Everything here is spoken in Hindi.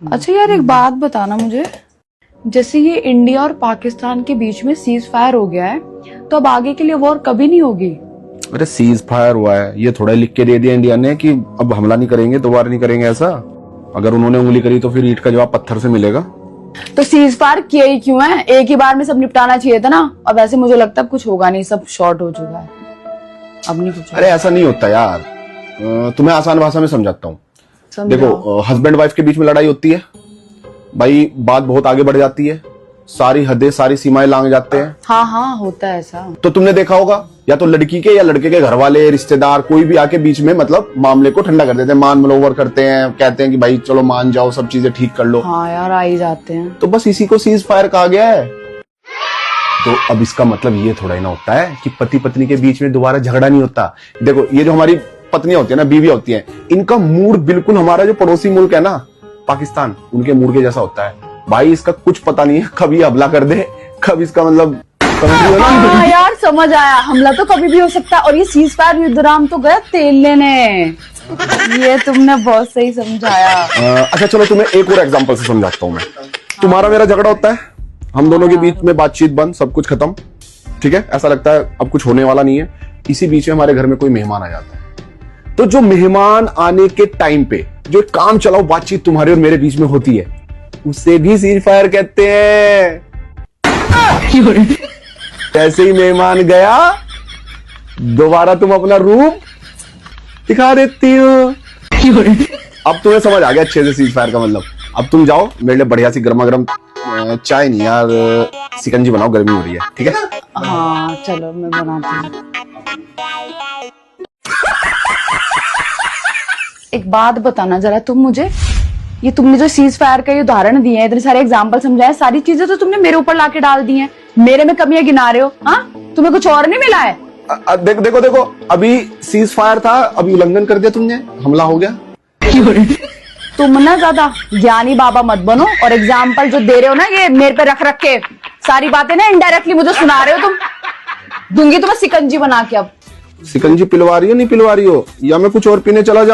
अच्छा यार, एक बात बताना मुझे, जैसे ये इंडिया और पाकिस्तान के बीच में सीज फायर हो गया है, तो अब आगे के लिए वॉर कभी नहीं होगी? अरे सीज फायर हुआ है, ये थोड़ा लिख के दे दिया इंडिया ने कि अब हमला नहीं करेंगे, दोबारा नहीं करेंगे ऐसा। अगर उन्होंने उंगली करी तो फिर ईंट का जवाब पत्थर से मिलेगा। तो सीज फायर किया ही क्यों है? एक ही बार में सब निपटाना चाहिए था ना। और वैसे मुझे लगता है कुछ होगा नहीं, सब शॉर्ट हो चुका है, अब नहीं कुछ। अरे ऐसा नहीं होता यार, तुम्हें आसान भाषा में समझाता हूँ। देखो, हस्बैंड वाइफ के बीच में लड़ाई होती है भाई, बात बहुत आगे बढ़ जाती है, सारी हदें सारी सीमाएं लांग जाते हैं। हाँ हाँ, होता है ऐसा। तो तुमने देखा होगा, या तो लड़की के या लड़के के घर वाले, रिश्तेदार, कोई भी आके बीच में मतलब मामले को ठंडा कर देते हैं, मान मनोवर करते हैं, कहते हैं कि भाई चलो मान जाओ, सब चीजें ठीक कर लो। हाँ यार, आ ही जाते हैं। तो बस इसी को सीज फायर कहा गया है। तो अब इसका मतलब ये थोड़ा ही ना होता है कि पति पत्नी के बीच में दोबारा झगड़ा नहीं होता। देखो, ये जो हमारी पत्नियां होती है ना, बीवियां होती हैं, इनका मूड बिल्कुल हमारा जो पड़ोसी मुल्क है ना पाकिस्तान, उनके मूड के जैसा होता है भाई। इसका कुछ पता नहीं है, कभी हमला कर दे, कभी इसका मतलब हाँ यार, समझ आया, हमला तो कभी भी हो सकता है। और ये सीज फायर युद्ध राम तो गया तेल लेने। ये तुमने बहुत सही समझाया। अच्छा चलो, तुम्हें एक और एग्जांपल से समझाता हूँ मैं। तुम्हारा मेरा झगड़ा होता है, हम दोनों के बीच में बातचीत बंद, सब कुछ खत्म, ठीक है। ऐसा लगता है अब कुछ होने वाला नहीं है। इसी बीच में हमारे घर में कोई मेहमान आ जाता है। तो जो मेहमान आने के टाइम पे जो काम चलाओ बातचीत तुम्हारे और मेरे बीच में होती है, उसे भी सीज फायर कहते हैं। जैसे ही मेहमान गया, दोबारा तुम अपना रूप दिखा देती हो। अब तुम्हें समझ आ गया अच्छे से सीज फायर का मतलब। अब तुम जाओ, मेरे लिए बढ़िया सी गर्मा गर्म चाय नहीं यार, सिकंजी बनाओ, गर्मी हो रही है, ठीक है। हाँ चलो, मैं बनाती हूँ। एक बात बताना जरा तुम मुझे, ये तुमने जो सीज फायर का ये उदाहरण दिए हैं, इतने सारे एग्जाम्पल समझाए, सारी चीजें तो तुमने मेरे ऊपर लाके डाल दी हैं। मेरे में कमियां गिना रहे हो? हाँ, तुम्हें कुछ और नहीं मिला है? देखो देखो, अभी सीज फायर था, अभी उल्लंघन कर दिया तुमने, हमला हो गया। तुम ना ज्यादा ज्ञानी बाबा मत बनो, और एग्जाम्पल जो दे रहे हो ना ये मेरे पे रख रख के, सारी बातें ना इनडायरेक्टली मुझे सुना रहे हो तुम। दूंगी तुम्हें सिकंजी बना के। अब सिकंजी पिलवा रही हो नहीं पिलवा रही हो, या मैं कुछ और पीने चला जाऊं?